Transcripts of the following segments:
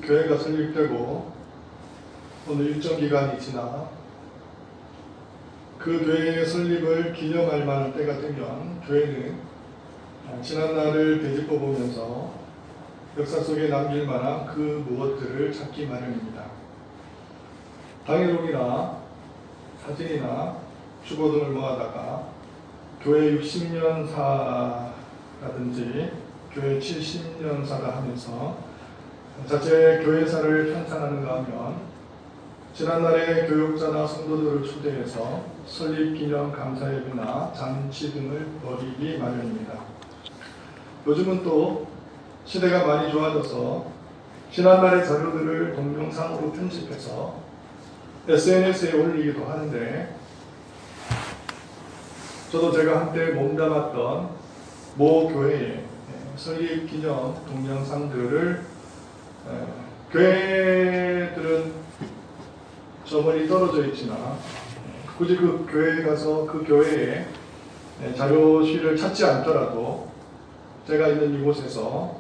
교회가 설립되고 어느 일정 기간이 지나 그 교회의 설립을 기념할 만한 때가 되면 교회는 지난날을 되짚어 보면서 역사 속에 남길 만한 그 무엇들을 찾기 마련입니다. 당일록이나 사진이나 주보 등을 모아다가 교회 60년사라든지 교회 70년사가 하면서 자체 교회사를 편찬하는가 하면 지난날의 교육자나 성도들을 초대해서 설립기념 감사예배나 잔치 등을 벌이기 마련입니다. 요즘은 또 시대가 많이 좋아져서 지난날의 자료들을 동영상으로 편집해서 SNS에 올리기도 하는데, 저도 제가 한때 몸담았던 모 교회의 설립기념 동영상들을 교회들은 저 멀리 떨어져 있지만 굳이 그 교회에 가서 그 교회의 자료실을 찾지 않더라도 제가 있는 이곳에서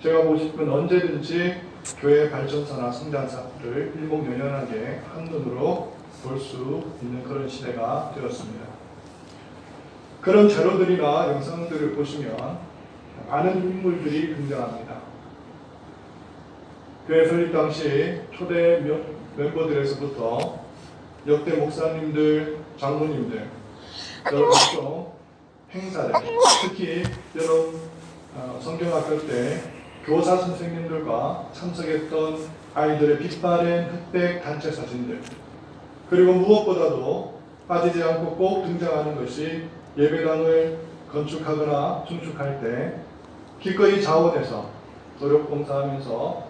제가 보고 싶은 언제든지 교회 발전사나 성장사들을 일목요연하게 한눈으로 볼 수 있는 그런 시대가 되었습니다. 그런 자료들이나 영상들을 보시면 많은 인물들이 등장합니다. 교회 설립 당시 초대 멤버들에서부터 역대 목사님들, 장로님들, 여러 각종 행사들, 특히 여러 성경학교 때 교사 선생님들과 참석했던 아이들의 빛바랜 흑백 단체 사진들, 그리고 무엇보다도 빠지지 않고 꼭 등장하는 것이 예배당을 건축하거나 중축할 때 기꺼이 자원해서 노력봉사하면서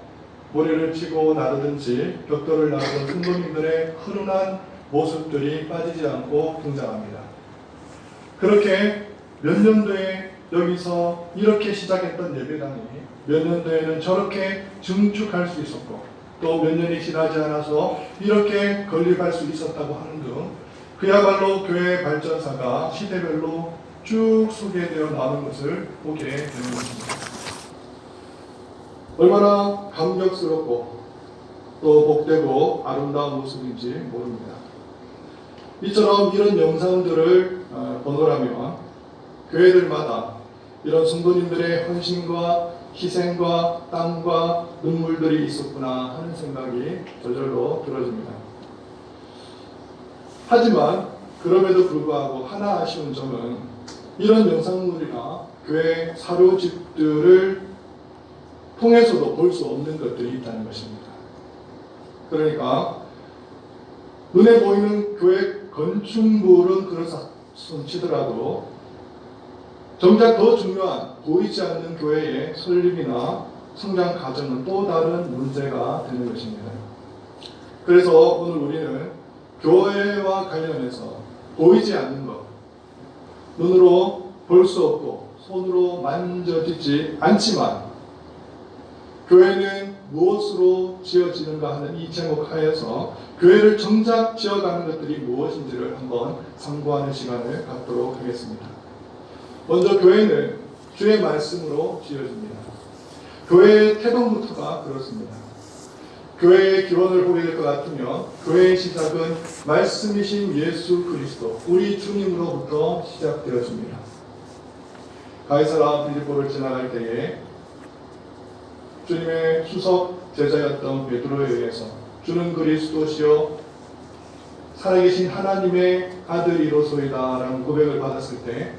모래를 치고 나르든지 벽돌을 나르던 성도님들의 훈훈한 모습들이 빠지지 않고 등장합니다. 그렇게 몇 년도에 여기서 이렇게 시작했던 예배당이 몇 년도에는 저렇게 증축할 수 있었고, 또 몇 년이 지나지 않아서 이렇게 건립할 수 있었다고 하는 등 그야말로 교회 발전사가 시대별로 쭉 소개되어 나오는 것을 보게 되는 것입니다. 얼마나 감격스럽고 또 복되고 아름다운 모습인지 모릅니다. 이처럼 이런 영상들을 보노라면 교회들마다 이런 성도님들의 헌신과 희생과 땀과 눈물들이 있었구나 하는 생각이 저절로 들어집니다. 하지만 그럼에도 불구하고 하나 아쉬운 점은 이런 영상물이나 교회 사료집들을 통해서도 볼 수 없는 것들이 있다는 것입니다. 그러니까 눈에 보이는 교회 건축물은 그렇소 치더라도 정작 더 중요한 보이지 않는 교회의 설립이나 성장 과정은 또 다른 문제가 되는 것입니다. 그래서 오늘 우리는 교회와 관련해서 보이지 않는 것, 눈으로 볼 수 없고 손으로 만져지지 않지만 교회는 무엇으로 지어지는가 하는 이 제목 하에서 교회를 정작 지어가는 것들이 무엇인지를 한번 상고하는 시간을 갖도록 하겠습니다. 먼저 교회는 주의 말씀으로 지어집니다. 교회의 태동부터가 그렇습니다. 교회의 기원을 보게 될 것 같으면 교회의 시작은 말씀이신 예수 그리스도, 우리 주님으로부터 시작되어집니다. 가이사라 빌립보를 지나갈 때에 주님의 수석 제자였던 베드로에 의해서 주는 그리스도시요 살아계신 하나님의 아들이로소이다 라는 고백을 받았을 때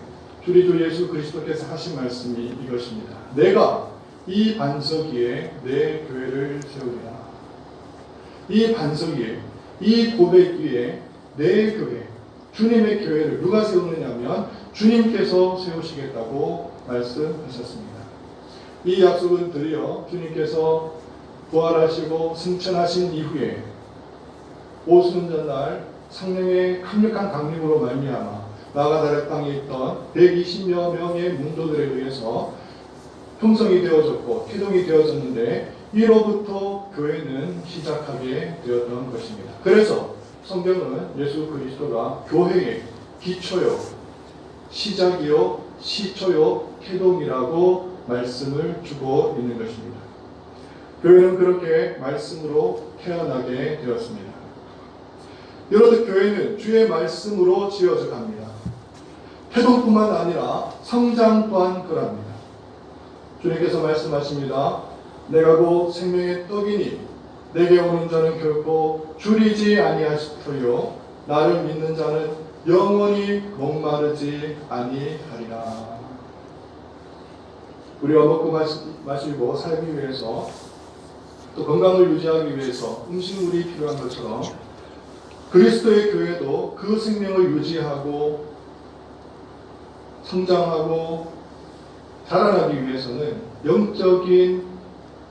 우리 주 예수 그리스도께서 하신 말씀이 이것입니다. 내가 이 반석 위에 내 교회를 세우리라. 이 반석 위에, 이 고백 위에 내 교회, 주님의 교회를 누가 세우느냐면 주님께서 세우시겠다고 말씀하셨습니다. 이 약속은 드디어 주님께서 부활하시고 승천하신 이후에 오순절날 성령의 강력한 강림으로 말미암아 마가다락 땅에 있던 120여 명의 문도들에 의해서 형성이 되어졌고 태동이 되어졌는데 이로부터 교회는 시작하게 되었던 것입니다. 그래서 성경은 예수 그리스도가 교회의 기초요, 시작이요, 시초요, 태동이라고 말씀을 주고 있는 것입니다. 교회는 그렇게 말씀으로 태어나게 되었습니다. 이렇듯 교회는 주의 말씀으로 지어져 갑니다. 태동뿐만 아니라 성장 또한 그럽니다. 주님께서 말씀하십니다. 내가 곧 생명의 떡이니 내게 오는 자는 결코 줄이지 아니하시리요 나를 믿는 자는 영원히 목마르지 아니하리라. 우리가 먹고 마시고 살기 위해서 또 건강을 유지하기 위해서 음식물이 필요한 것처럼 그리스도의 교회도 그 생명을 유지하고 성장하고 자라나기 위해서는 영적인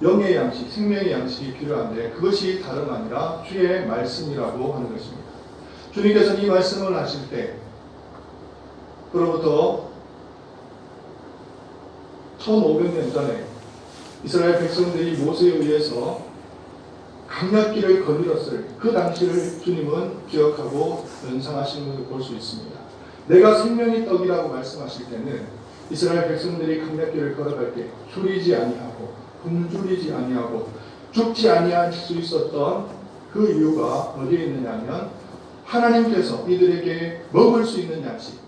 영의 양식, 생명의 양식이 필요한데 그것이 다름 아니라 주의 말씀이라고 하는 것입니다. 주님께서는 이 말씀을 하실 때 그로부터 1500년 전에 이스라엘 백성들이 모세에 의해서 강약길을 거닐었을 그 당시를 주님은 기억하고 연상하시는 것을 볼 수 있습니다. 내가 생명의 떡이라고 말씀하실 때는 이스라엘 백성들이 강약길을 걸어갈 때 줄이지 아니하고 굶주리지 아니하고 죽지 아니할 수 있었던 그 이유가 어디에 있느냐면 하나님께서 이들에게 먹을 수 있는 양식,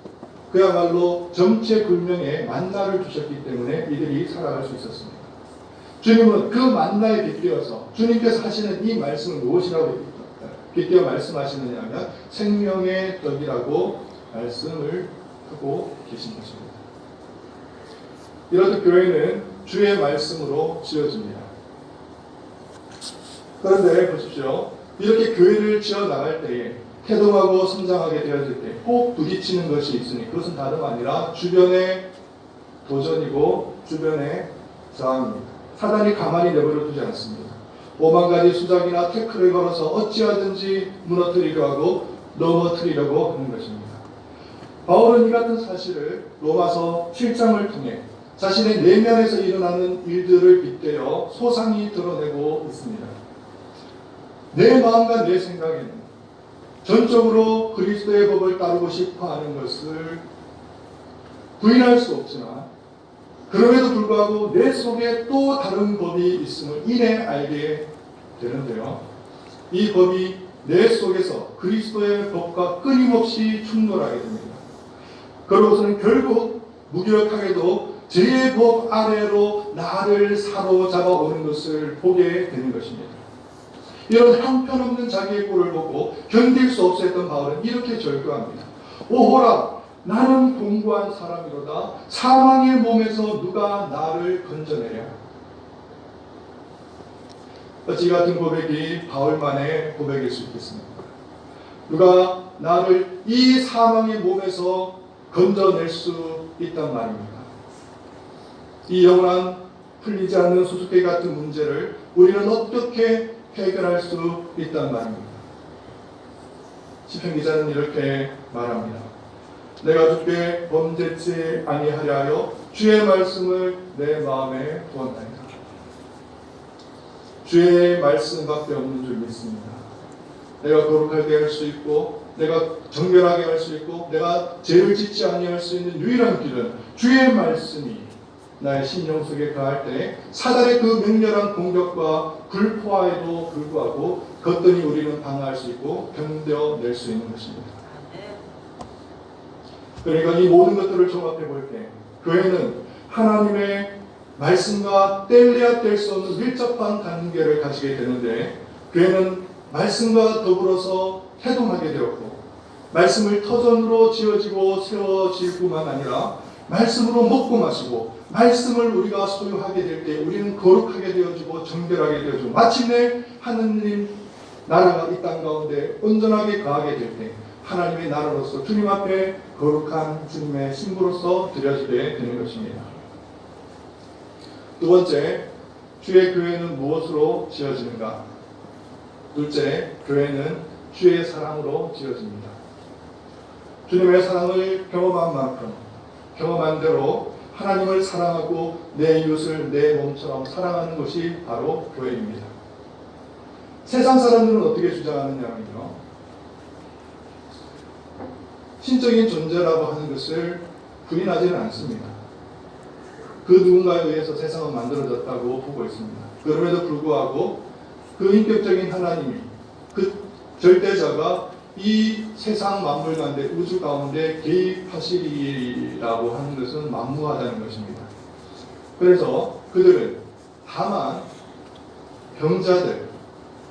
그야말로 정체불명의 만나를 주셨기 때문에 이들이 살아갈 수 있었습니다. 주님은 그 만나에 빗대어서 주님께서 하시는 이 말씀을 무엇이라고 빗대어 말씀하시느냐면 생명의 떡이라고 말씀을 하고 계신 것입니다. 이렇듯 교회는 주의 말씀으로 지어집니다. 그런데 보십시오. 이렇게 교회를 지어 나갈 때에 태동하고 성장하게 되어질 때 꼭 부딪히는 것이 있으니 그것은 다름 아니라 주변의 도전이고 주변의 저항입니다. 사단이 가만히 내버려 두지 않습니다. 5만 가지 수작이나 태클을 걸어서 어찌하든지 무너뜨리려 하고 넘어뜨리려고 하는 것입니다. 바울은 이 같은 사실을 로마서 7장을 통해 자신의 내면에서 일어나는 일들을 빗대어 소상히 드러내고 있습니다. 내 마음과 내 생각에는 전적으로 그리스도의 법을 따르고 싶어하는 것을 부인할 수 없지만 그럼에도 불구하고 내 속에 또 다른 법이 있음을 이내 알게 되는데요. 이 법이 내 속에서 그리스도의 법과 끊임없이 충돌하게 됩니다. 그러고서는 결국 무기력하게도 죄의 법 아래로 나를 사로잡아 오는 것을 보게 되는 것입니다. 이런 형편없는 자기의 꼴을 보고 견딜 수 없어 했던 바울은 이렇게 절규합니다. 오호라 나는 공고한 사람이로다. 사망의 몸에서 누가 나를 건져내랴. 어찌 같은 고백이 바울만의 고백일 수 있겠습니까? 누가 나를 이 사망의 몸에서 건져낼 수 있단 말입니다. 이 영원한 풀리지 않는 수수께끼 같은 문제를 우리는 어떻게 해결할 수 있단 말입니다. 시편 기자는 이렇게 말합니다. 내가 주께 범죄치 아니하려 하여 주의 말씀을 내 마음에 두었나이다. 주의 말씀밖에 없는 줄 믿습니다. 내가 거룩하게 할 수 있고 내가 정결하게 할 수 있고 내가 죄를 짓지 아니할 수 있는 유일한 길은 주의 말씀이 나의 심령 속에 가할 때 사단의 그 맹렬한 공격과 불포화에도 불구하고 거뜬히 우리는 방어할 수 있고 견뎌낼 수 있는 것입니다. 그러니까 이 모든 것들을 종합해 볼 때 교회는 하나님의 말씀과 뗄래야 뗄 수 없는 밀접한 관계를 가지게 되는데 교회는 말씀과 더불어서 태동하게 되었고 말씀을 터전으로 지어지고 세워질 뿐만 아니라 말씀으로 먹고 마시고 말씀을 우리가 소유하게 될 때 우리는 거룩하게 되어지고 정결하게 되어지고 마침내 하느님 나라가 이 땅 가운데 온전하게 거하게 될 때 하나님의 나라로서 주님 앞에 거룩한 주님의 신부로서 드려지게 되는 것입니다. 두 번째, 주의 교회는 무엇으로 지어지는가? 둘째, 교회는 주의 사랑으로 지어집니다. 주님의 사랑을 경험한 만큼 경험한 대로 하나님을 사랑하고 내 이웃을 내 몸처럼 사랑하는 것이 바로 교회입니다. 세상 사람들은 어떻게 주장하느냐면요, 신적인 존재라고 하는 것을 부인하지는 않습니다. 그 누군가에 의해서 세상은 만들어졌다고 보고 있습니다. 그럼에도 불구하고 그 인격적인 하나님이, 그 절대자가 이 세상 만물 가운데, 우주 가운데 개입하시리라고 하는 것은 만무하다는 것입니다. 그래서 그들은 다만 병자들,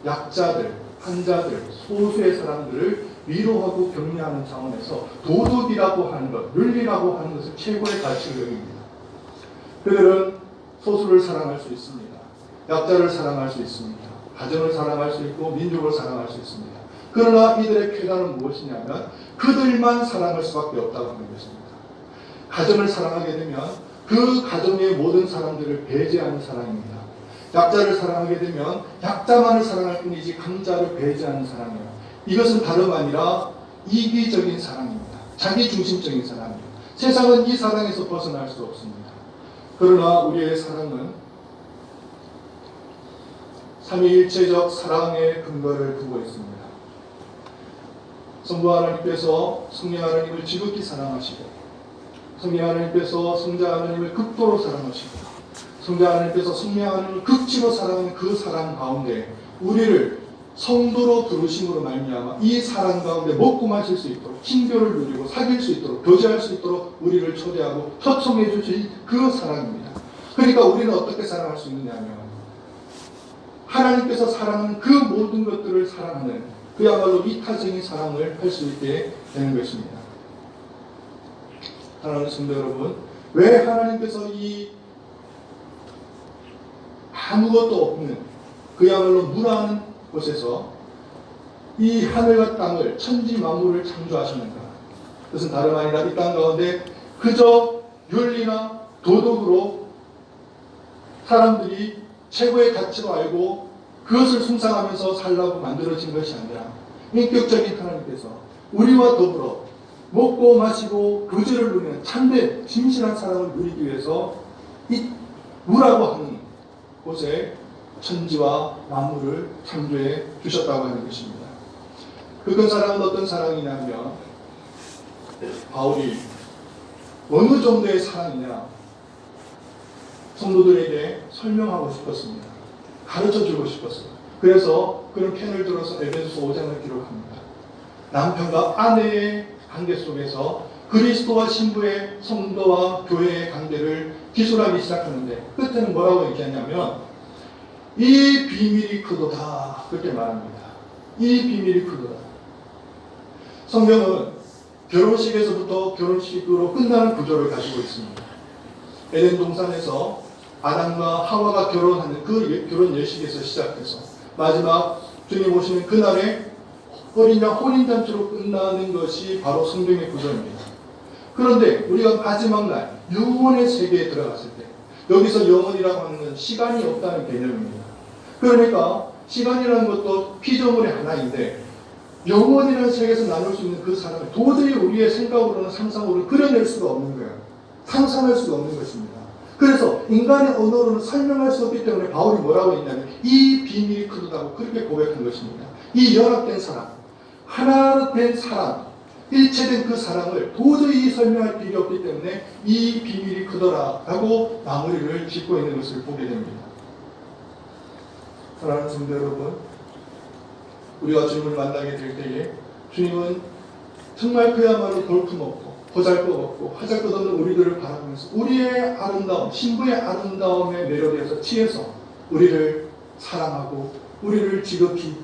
약자들, 환자들, 소수의 사람들을 위로하고 격려하는 차원에서 도덕이라고 하는 것, 윤리라고 하는 것을 최고의 가치로 여깁니다. 그들은 소수를 사랑할 수 있습니다. 약자를 사랑할 수 있습니다. 가정을 사랑할 수 있고 민족을 사랑할 수 있습니다. 그러나 이들의 쾌단은 무엇이냐면 그들만 사랑할 수밖에 없다고 하는 것입니다. 가정을 사랑하게 되면 그 가정의 모든 사람들을 배제하는 사랑입니다. 약자를 사랑하게 되면 약자만을 사랑할 뿐이지 강자를 배제하는 사랑이에요. 이것은 다름 아니라 이기적인 사랑입니다. 자기중심적인 사랑입니다. 세상은 이 사랑에서 벗어날 수 없습니다. 그러나 우리의 사랑은 삼위일체적 사랑의 근거를 두고 있습니다. 성부 하나님께서 성령 하나님을 지극히 사랑하시고, 성령 하나님께서 성자 하나님을 극도로 사랑하시고, 성자 하나님께서 성령 하나님을 극치로 사랑하는 그 사랑 가운데 우리를 성도로 부르심으로 말미암아 이 사랑 가운데 먹고 마실 수 있도록, 친교를 누리고 사귈 수 있도록, 교제할 수 있도록 우리를 초대하고 초청해 주신 그 사랑입니다. 그러니까 우리는 어떻게 사랑할 수 있느냐면 하나님께서 사랑하는 그 모든 것들을 사랑하는 그야말로 이타적인 사랑을 할 수 있게 되는 것입니다. 사랑하는 성도 여러분, 왜 하나님께서 이 아무것도 없는 그야말로 무라는 곳에서 이 하늘과 땅을, 천지 만물을 창조하시는가? 그것은 다름 아니라 이 땅 가운데 그저 윤리나 도덕으로 사람들이 최고의 가치로 알고 그것을 숭상하면서 살라고 만들어진 것이 아니라 인격적인 하나님께서 우리와 더불어 먹고 마시고 교제를 누리는 참된 진실한 사랑을 누리기 위해서 이 무라고 하는 곳에 천지와 만물을 창조해 주셨다고 하는 것입니다. 그 사랑은 어떤 사랑이냐면 바울이 어느 정도의 사랑이냐 성도들에게 설명하고 싶었습니다. 가르쳐주고 싶었어요. 그래서 그런 펜을 들어서 에베소서 5장을 기록합니다. 남편과 아내의 관계 속에서 그리스도와 신부의 성도와 교회의 관계를 기술하기 시작하는데 끝에는 뭐라고 얘기하냐면 이 비밀이 크도다 그렇게 말합니다. 이 비밀이 크도다. 성경은 결혼식에서부터 결혼식으로 끝나는 구조를 가지고 있습니다. 에덴 동산에서 아담과 하와가 결혼하는 그 결혼 예식에서 시작해서 마지막 주님 오시는 그날에 어린 양 혼인잔치로 끝나는 것이 바로 성경의 구조입니다. 그런데 우리가 마지막 날 영원의 세계에 들어갔을 때 여기서 영원이라고 하는 건 시간이 없다는 개념입니다. 그러니까 시간이라는 것도 피조물의 하나인데 영원이라는 세계에서 나눌 수 있는 그 사람을 도저히 우리의 생각으로는 상상으로는 그려낼 수가 없는 거예요. 상상할 수가 없는 것입니다. 그래서 인간의 언어로는 설명할 수 없기 때문에 바울이 뭐라고 했냐면 이 비밀이 크다고 그렇게 고백한 것입니다. 이 연합된 사랑, 하나 된 사랑, 일체된 그 사랑을 도저히 설명할 필요 없기 때문에 이 비밀이 크더라라고 마무리를 짓고 있는 것을 보게 됩니다. 사랑하는 성도 여러분, 우리가 주님을 만나게 될 때에 주님은 정말 그야말로 볼품없고 보잘것없고 하잘것없는 우리들을 바라보면서 우리의 아름다움, 신부의 아름다움에 매료되어서 취해서 우리를 사랑하고 우리를 지극히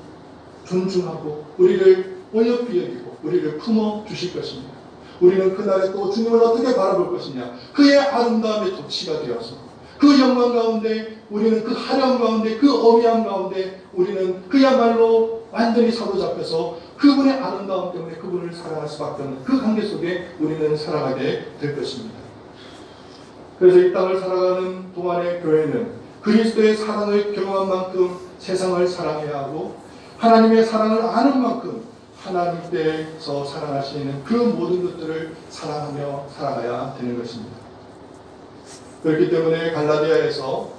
존중하고 우리를 어여삐 여기고 우리를 품어주실 것입니다. 우리는 그날에 또 주님을 어떻게 바라볼 것이냐, 그의 아름다움의 도취가 되어서 그 영광 가운데 우리는 그 화려함 가운데 그 어미함 가운데 우리는 그야말로 완전히 사로잡혀서 그분의 아름다움 때문에 그분을 사랑할 수밖에 없는 그 관계 속에 우리는 살아가게 될 것입니다. 그래서 이 땅을 살아가는 동안의 교회는 그리스도의 사랑을 경험한 만큼 세상을 사랑해야 하고 하나님의 사랑을 아는 만큼 하나님께서 사랑하시는 그 모든 것들을 사랑하며 살아가야 되는 것입니다. 그렇기 때문에 갈라디아서에서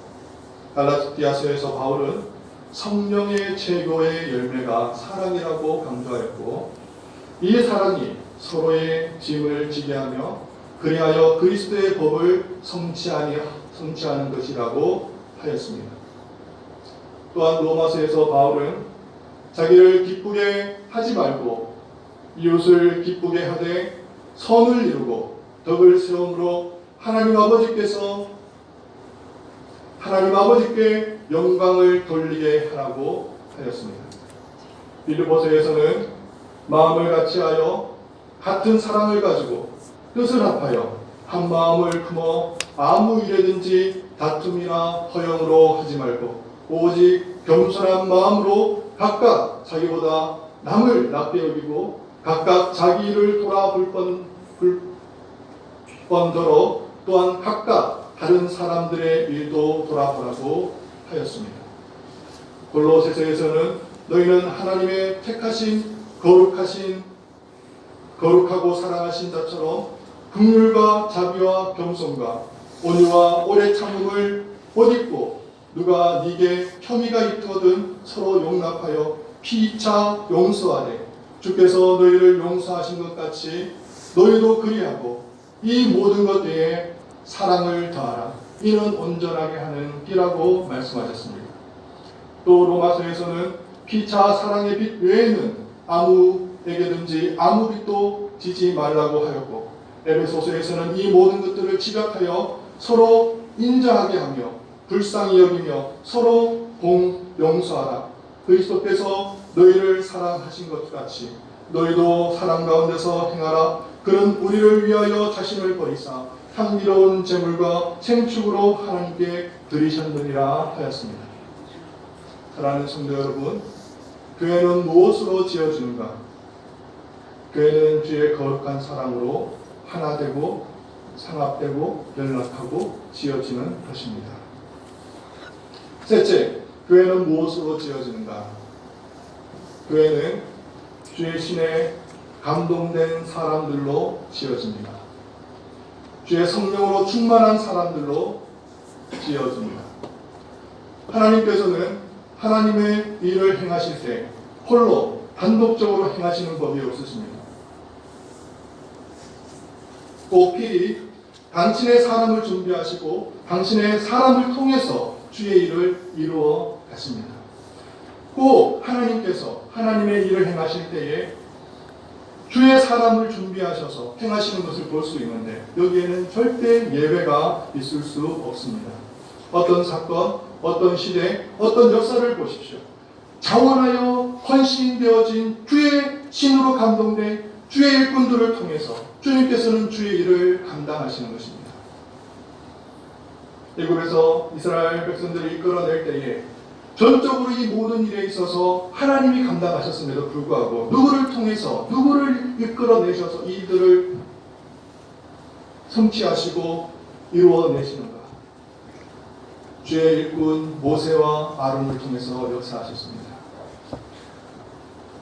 바울은 성령의 최고의 열매가 사랑이라고 강조하였고 이 사랑이 서로의 짐을 지게 하며 그리하여 그리스도의 법을 성취하는 것이라고 하였습니다. 또한 로마서에서 바울은 자기를 기쁘게 하지 말고 이웃을 기쁘게 하되 선을 이루고 덕을 세움으로 하나님 아버지께 영광을 돌리게 하라고 하였습니다. 빌립보서에서는 마음을 같이하여 같은 사랑을 가지고 뜻을 합하여 한 마음을 품어 아무 일에든지 다툼이나 허영으로 하지 말고 오직 겸손한 마음으로 각각 자기보다 남을 낫게 여기고 각각 자기 일을 돌아볼 번더러 또한 각각 다른 사람들의 일도 돌아보라고 하였습니다. 골로새서에서는 너희는 하나님의 택하신 거룩하고 사랑하신 자처럼 긍휼과 자비와 겸손과 온유와 오래 참음을 못 잊고 누가 네게 혐의가 있거든 서로 용납하여 피차 용서하되 주께서 너희를 용서하신 것 같이 너희도 그리하고 이 모든 것 외에 사랑을 더하라. 이는 온전하게 하는 길이라고 말씀하셨습니다. 또 로마서에서는 피차 사랑의 빛 외에는 아무에게든지 아무 빛도 지지 말라고 하였고 에베소서에서는 이 모든 것들을 지각하여 서로 인자하게 하며 불쌍히 여기며 서로 용서하라. 그리스도께서 너희를 사랑하신 것 같이 너희도 사랑 가운데서 행하라. 그는 우리를 위하여 자신을 버리사 향기로운 제물과 생축으로 하나님께 드리셨느니라 하였습니다. 사랑하는 성도 여러분, 교회는 무엇으로 지어지는가? 교회는 주의 거룩한 사랑으로 하나 되고 상합되고 연락하고 지어지는 것입니다. 셋째, 교회는 무엇으로 지어지는가? 교회는 주의 신에 감동된 사람들로 지어집니다. 주의 성령으로 충만한 사람들로 지어집니다. 하나님께서는 하나님의 일을 행하실 때 홀로 단독적으로 행하시는 법이 없으십니다. 꼭 필히 당신의 사람을 준비하시고 당신의 사람을 통해서 주의 일을 이루어 가십니다. 꼭 하나님께서 하나님의 일을 행하실 때에 주의 사람을 준비하셔서 행하시는 것을 볼 수 있는데 여기에는 절대 예외가 있을 수 없습니다. 어떤 사건, 어떤 시대, 어떤 역사를 보십시오. 자원하여 헌신되어진 주의 신으로 감동된 주의 일꾼들을 통해서 주님께서는 주의 일을 감당하시는 것입니다. 애굽에서 이스라엘 백성들을 이끌어낼 때에 전적으로 이 모든 일에 있어서 하나님이 감당하셨음에도 불구하고 누구를 통해서 누구를 이끌어내셔서 이들을 성취하시고 이루어내시는가? 주의 일꾼 모세와 아론을 통해서 역사하셨습니다.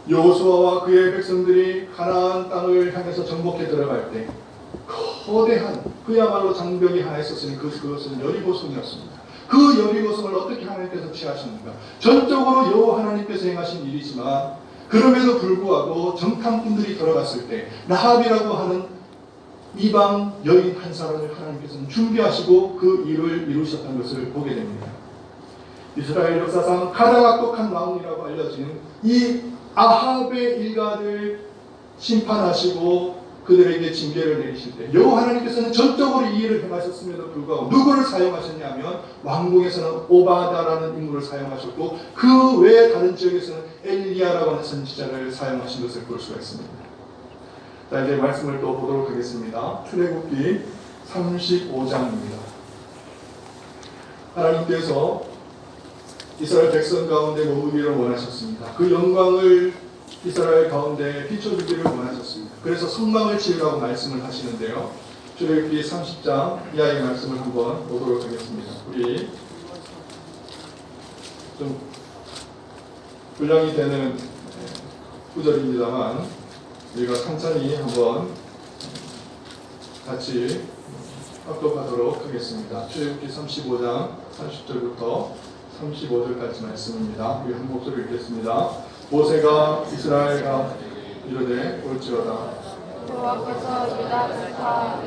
여호수아와 그의 백성들이 가나안 땅을 향해서 정복해 들어갈 때 거대한 그야말로 장벽이 하나 있었으니 그것은 여리고성이었습니다. 그 여리고성을 어떻게 하나님께서 취하셨는가? 전적으로 여호와 하나님께서 행하신 일이지만 그럼에도 불구하고 정탐꾼들이 들어갔을 때 라합이라고 하는 이방 여인 한 사람을 하나님께서는 준비하시고 그 일을 이루셨던 것을 보게 됩니다. 이스라엘 역사상 가장 악독한 왕이라고 알려진 이 아합의 일가를 심판하시고 그들에게 징계를 내리실 때 여호와 하나님께서는 전적으로 이 일을 행하셨음에도 불구하고 누구를 사용하셨냐면 왕궁에서는 오바다라는 인물을 사용하셨고 그 외에 다른 지역에서는 엘리야라고 하는 선지자를 사용하신 것을 볼 수가 있습니다. 자, 이제 말씀을 또 보도록 하겠습니다. 출애굽기 35장입니다. 하나님께서 이스라엘 백성 가운데 머무기를 원하셨습니다. 그 영광을 이스라엘 가운데 비춰주기를 원하셨습니다. 그래서 성막을 지으라고 말씀을 하시는데요. 출애굽기 30장 이하의 말씀을 한번 보도록 하겠습니다. 우리 좀 분량이 되는 구절입니다만 우리가 천천히 한번 같이 합독하도록 하겠습니다. 출애굽기 35장 30절부터 35절까지 말씀입니다. 우리 한 목소리 읽겠습니다. 모세가 이스라엘과 이르되 올지어다 여호와께서 유다 지파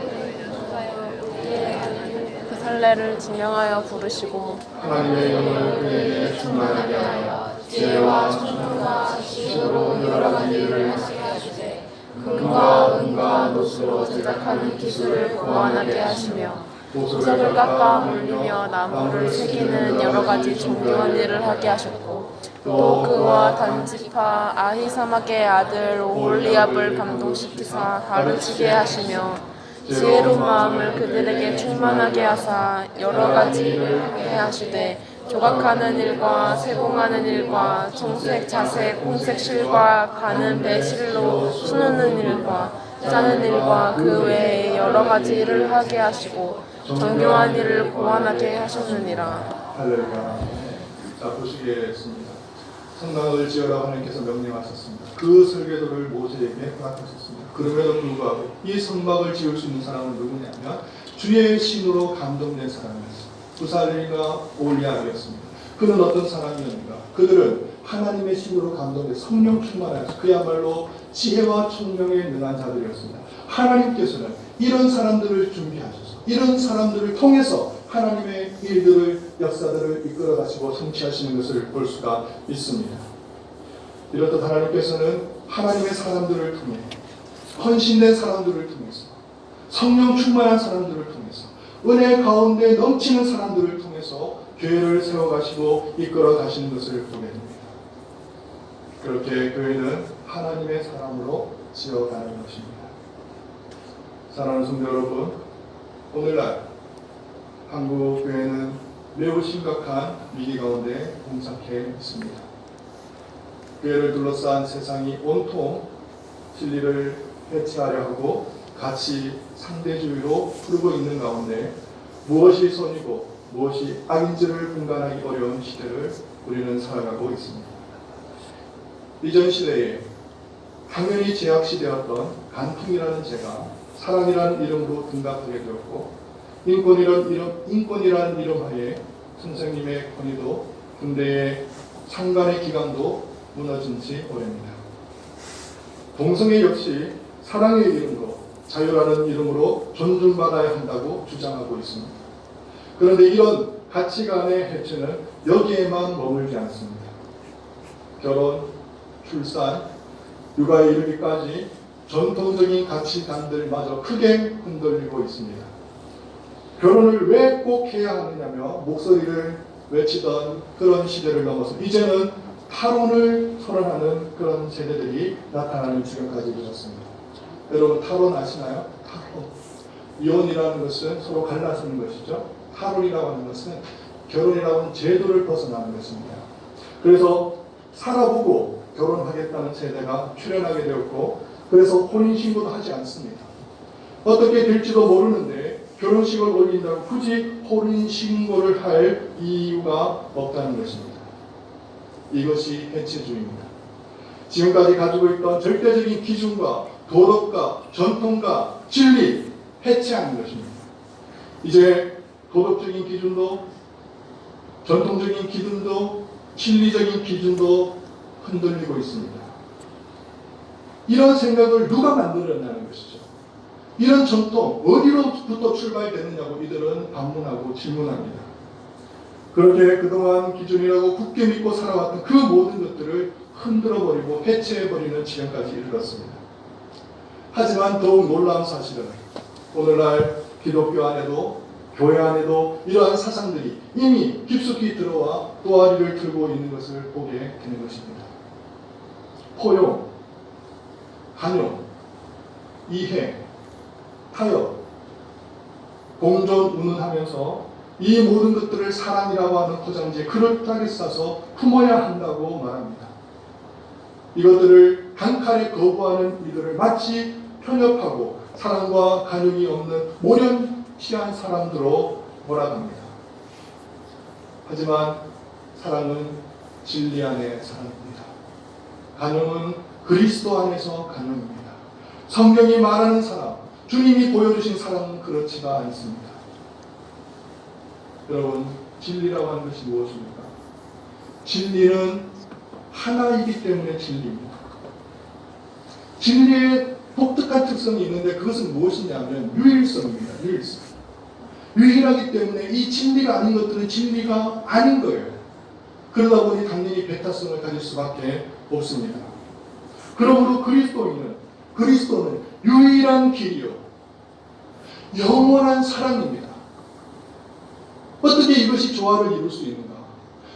그 선례를 진명하여 부르시고 하나님의 영을 그에게 충만하게 하여 지혜와 천명과 지식으로 여러 가지 일을 하게 하시되 금과 은과 노수로 제작하는 기술을 고안하게 하시며 보석을 깎아 물리며 나무를 새기는 여러 가지 정교한 일을 하게 하셨고 또 그와 단지파 아히사막의 아들 오홀리압을 감동시키사 가르치게 하시며 지혜로운 마음을 그들에게 충만하게 하사 여러 가지 일을 하게 하시되 조각하는 일과 세공하는 일과 청색, 자색, 홍색 실과 가는 배실로 수놓는 일과 짜는 일과 그 외에 여러 가지 일을 하게 하시고 정교한 일을 고안하게 하셨느니라. 할렐루야. 자, 보시겠습니다. 성막을 지으라고 하나님께서 명령하셨습니다. 그 설계도를 모세에게 허락하셨습니다. 그럼에도 불구하고 이 성막을 지을 수 있는 사람은 누구냐면 주의 신으로 감동된 사람이었습니다. 부살리가 올리압이었습니다. 그는 어떤 사람이었는가? 그들은 하나님의 신으로 감동된 성령 충만하여서 그야말로 지혜와 총명에 능한 자들이었습니다. 하나님께서는 이런 사람들을 준비하셔서 이런 사람들을 통해서 하나님의 일들을, 역사들을 이끌어 가시고 성취하시는 것을 볼 수가 있습니다. 이렇듯 하나님께서는 하나님의 사람들을 통해 헌신된 사람들을 통해서 성령 충만한 사람들을 통해서 은혜 가운데 넘치는 사람들을 통해서 교회를 세워가시고 이끌어 가시는 것을 보게 됩니다. 그렇게 교회는 하나님의 사람으로 지어가는 것입니다. 사랑하는 성도 여러분, 오늘날 한국 교회는 매우 심각한 위기 가운데 봉착해 있습니다. 교회를 둘러싼 세상이 온통 진리를 해체하려 하고 가치 상대주의로 흐르고 있는 가운데 무엇이 선이고 무엇이 악인지를 분간하기 어려운 시대를 우리는 살아가고 있습니다. 이전 시대에 당연히 제약시되었던 간통이라는 죄가 사랑이라는 이름으로 등각하게 되었고 인권이라는 이름 하에 선생님의 권위도 군대의 상관의 기강도 무너진 지 오래입니다. 동성애 역시 사랑의 이름으로 자유라는 이름으로 존중받아야 한다고 주장하고 있습니다. 그런데 이런 가치관의 해체는 여기에만 머물지 않습니다. 결혼, 출산, 육아에 이르기까지 전통적인 가치관들마저 크게 흔들리고 있습니다. 결혼을 왜 꼭 해야 하느냐며 목소리를 외치던 그런 시대를 넘어서 이제는 탈혼을 선언하는 그런 세대들이 나타나는 지경까지 이르렀습니다. 여러분 탈혼 아시나요? 탈혼. 이혼이라는 것은 서로 갈라서는 것이죠. 탈혼이라고 하는 것은 결혼이라고 하는 제도를 벗어나는 것입니다. 그래서 살아보고 결혼하겠다는 세대가 출현하게 되었고 그래서 혼인신고도 하지 않습니다. 어떻게 될지도 모르는데 결혼식을 올린다고 굳이 혼인신고를 할 이유가 없다는 것입니다. 이것이 해체주의입니다. 지금까지 가지고 있던 절대적인 기준과 도덕과 전통과 진리 해체하는 것입니다. 이제 도덕적인 기준도 전통적인 기준도 진리적인 기준도 흔들리고 있습니다. 이런 생각을 누가 만들었냐는 것이죠. 이런 전통 어디로부터 출발됐느냐고 이들은 반문하고 질문합니다. 그렇게 그동안 기준이라고 굳게 믿고 살아왔던 그 모든 것들을 흔들어버리고 해체해버리는 지경까지 이르렀습니다. 하지만 더욱 놀라운 사실은 오늘날 기독교 안에도 교회 안에도 이러한 사상들이 이미 깊숙이 들어와 또아리를 틀고 있는 것을 보게 되는 것입니다. 포용, 간용, 이해, 타협, 공존, 운운하면서 이 모든 것들을 사랑이라고 하는 포장지에 그럴듯하게 싸서 품어야 한다고 말합니다. 이것들을 단칼에 거부하는 이들을 마치 편협하고 사랑과 간용이 없는 모렴치한 사람들로 몰아갑니다. 하지만 사랑은 진리 안의 사랑입니다. 간용은 그리스도 안에서 간용입니다. 성경이 말하는 사랑, 주님이 보여주신 사랑은 그렇지가 않습니다. 여러분, 진리라고 하는 것이 무엇입니까? 진리는 하나이기 때문에 진리입니다. 진리에 독특한 특성이 있는데 그것은 무엇이냐면 유일성입니다. 유일성. 유일하기 때문에 이 진리가 아닌 것들은 진리가 아닌 거예요. 그러다 보니 당연히 배타성을 가질 수밖에 없습니다. 그러므로 그리스도는 유일한 길이요 영원한 사랑입니다. 어떻게 이것이 조화를 이룰 수 있는가?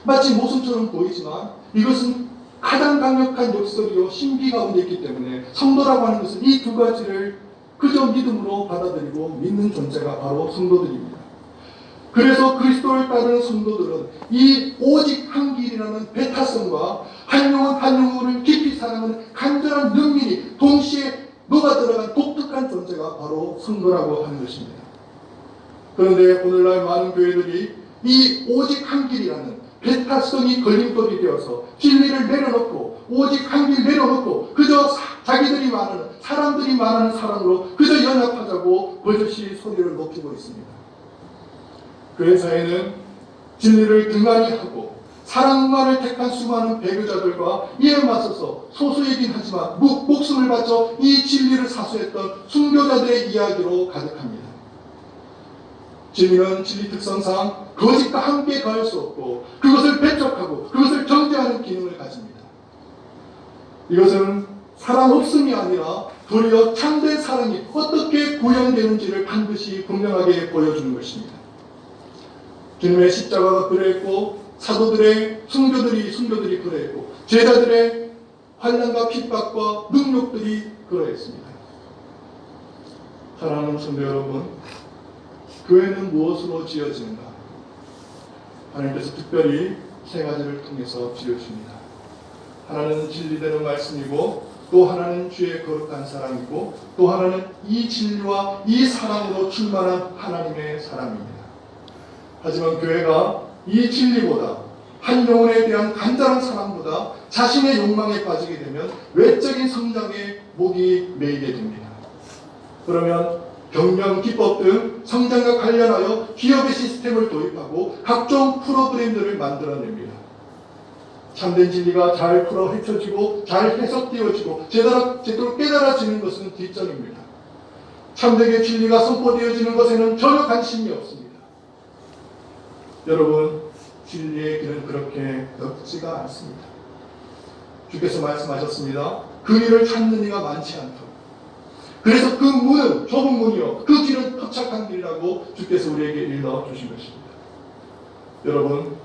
마치 모순처럼 보이지만 이것은 가장 강력한 역설이요 신비 가운데 있기 때문에 성도라고 하는 것은 이 두 가지를 그저 믿음으로 받아들이고 믿는 존재가 바로 성도들입니다. 그래서 그리스도를 따르는 성도들은 이 오직 한 길이라는 배타성과 한 영혼 한 영혼을 깊이 사랑하는 간절한 능밀이 동시에 녹아 들어간 독특한 존재가 바로 성도라고 하는 것입니다. 그런데 오늘날 많은 교회들이 이 오직 한 길이라는 배타성이 걸림돌이 되어서 진리를 내려놓고 오직 한 길 내려놓고 그저 자기들이 말하는 사람들이 말하는 사랑으로 그저 연합하자고 버젓이 소리를 높이고 있습니다. 교회사에는 진리를 등한히 하고 사랑만을 택한 수많은 배교자들과 이에 맞서서 소수이긴 하지만 목숨을 바쳐 이 진리를 사수했던 순교자들의 이야기로 가득합니다. 진리는 진리 특성상 거짓과 함께 가할 수 없고 그것을 배척하고 그것을 정죄하는 기능을 가집니다. 이것은 사랑 없음이 아니라 도리어 참된 사랑이 어떻게 구현되는지를 반드시 분명하게 보여주는 것입니다. 주님의 십자가가 그랬고 사도들의 순교들이 그랬고 제자들의 환난과 핍박과 능력들이 그러했습니다. 사랑하는 성도 여러분, 교회는 무엇으로 지어지는가? 하나님께서 특별히 세 가지를 통해서 지어줍니다. 하나는 진리되는 말씀이고 또 하나는 주의 거룩한 사랑이고 또 하나는 이 진리와 이 사랑으로 충만한 하나님의 사랑입니다. 하지만 교회가 이 진리보다 한 영혼에 대한 간절한 사랑보다 자신의 욕망에 빠지게 되면 외적인 성장에 목이 메이게 됩니다. 그러면 경영 기법 등 성장과 관련하여 기업의 시스템을 도입하고 각종 프로그램들을 만들어냅니다. 참된 진리가 잘 풀어 헤쳐지고 잘 해석되어지고 제대로 깨달아지는 것은 뒷전입니다. 참되게 진리가 선포되어지는 것에는 전혀 관심이 없습니다. 여러분, 진리의 길은 그렇게 넓지가 않습니다. 주께서 말씀하셨습니다. 그 길을 찾는 이가 많지 않도록. 그래서 그 문은 좁은 문이요 그 길은 협착한 길이라고 주께서 우리에게 일러주신 것입니다. 여러분,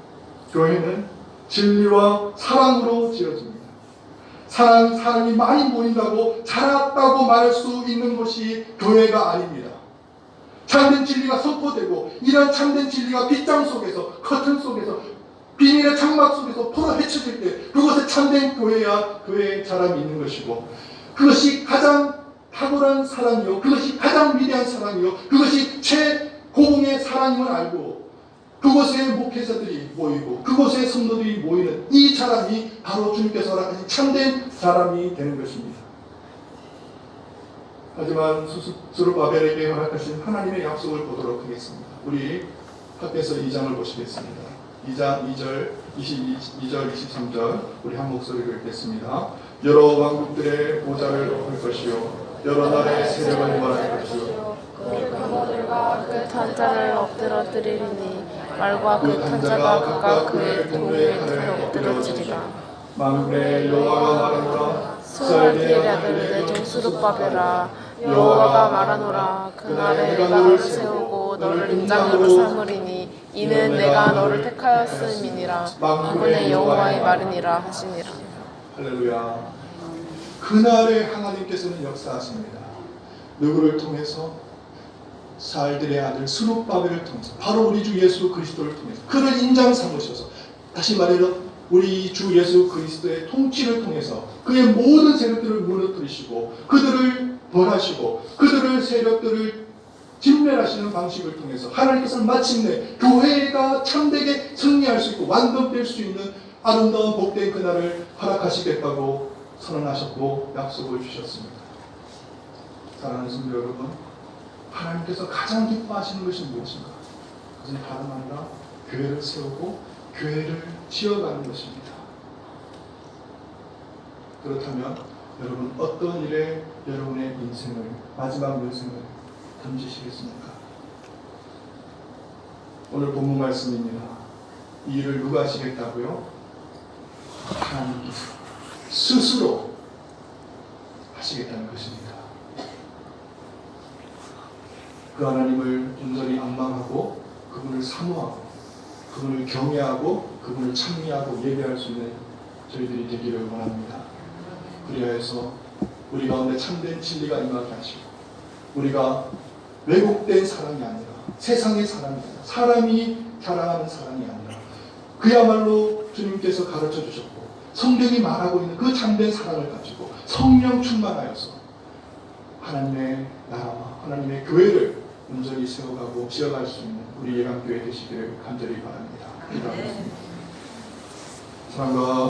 교회는 진리와 사랑으로 지어집니다. 사람이 많이 모인다고 자랐다고 말할 수 있는 곳이 교회가 아닙니다. 참된 진리가 선포되고 이런 참된 진리가 빗장 속에서 커튼 속에서 비닐의 장막 속에서 풀어 헤쳐질 때 그것에 참된 교회야 교회의 자람이 있는 것이고 그것이 가장 탁월한 사랑이요 그것이 가장 위대한 사랑이요 그것이 최고봉의 사랑임을 알고 그곳에 목회자들이 모이고 그곳에 성도들이 모이는 이 자람이 바로 주님께서 허락하신 참된 자람이 되는 것입니다. 하지만 스룹바벨에게 허락하신 하나님의 약속을 보도록 하겠습니다. 우리 학교에서 2장을 보시겠습니다. 2장 2절, 22절, 23절 우리 한 목소리로 읽겠습니다. 여러 왕국들의 보좌를 엎을 것이요 여러 나라의 세력을 말할 것이요 그 강호들과 그 탄자를 엎드러뜨리리니 말과 그 탄자가 각각 그의 동료의 칼을 엎드러지리라. 만군의 여호와가 말하노라 스알디엘의 아들 내 종 스룹바벨아 여호와가 말하노라 그날에 내가 너를 세우고 너를 임장으로 삼으리니 이는 내가 너를 택하였음이니라 만군의 여호와의 말이니라 하시니라. 할렐루야. 그날에 하나님께서는 역사하십니다. 누구를 통해서? 스알디엘의 아들 스룹바벨을 통해서 바로 우리 주 예수 그리스도를 통해서 그를 인장 삼으셔서 다시 말해서 우리 주 예수 그리스도의 통치를 통해서 그의 모든 세력들을 무너뜨리시고 그들을 벌하시고 그들의 세력들을 진멸하시는 방식을 통해서 하나님께서는 마침내 교회가 참되게 승리할 수 있고 완성될 수 있는 아름다운 복된 그날을 허락하시겠다고 선언하셨고 약속을 주셨습니다. 사랑하는 성도 여러분, 하나님께서 가장 기뻐하시는 것이 무엇인가? 그것은 다름 아니라 교회를 세우고 교회를 지어가는 것입니다. 그렇다면 여러분 어떤 일에 여러분의 인생을, 마지막 여생을 던지시겠습니까? 오늘 본문 말씀입니다. 이 일을 누가 하시겠다고요? 하나님께서 스스로 하시겠다는 것입니다. 그 하나님을 온전히 앙망하고 그분을 사모하고 그분을 경외하고 그분을 찬미하고 예배할 수 있는 저희들이 되기를 원합니다. 그리하여서 우리 가운데 참된 진리가 임하게 하시고 우리가 왜곡된 사랑이 아니라 세상의 사랑이 아니라 사람이 자랑하는 사랑이 아니라 그야말로 주님께서 가르쳐 주셨고 성경이 말하고 있는 그 참된 사랑을 가지고 성령 충만하여서 하나님의 나라와 하나님의 교회를 온전히 세워가고 지어갈 수 있는 우리 예감교회 되시기를 간절히 바랍니다. 기도하겠습니다. 사랑과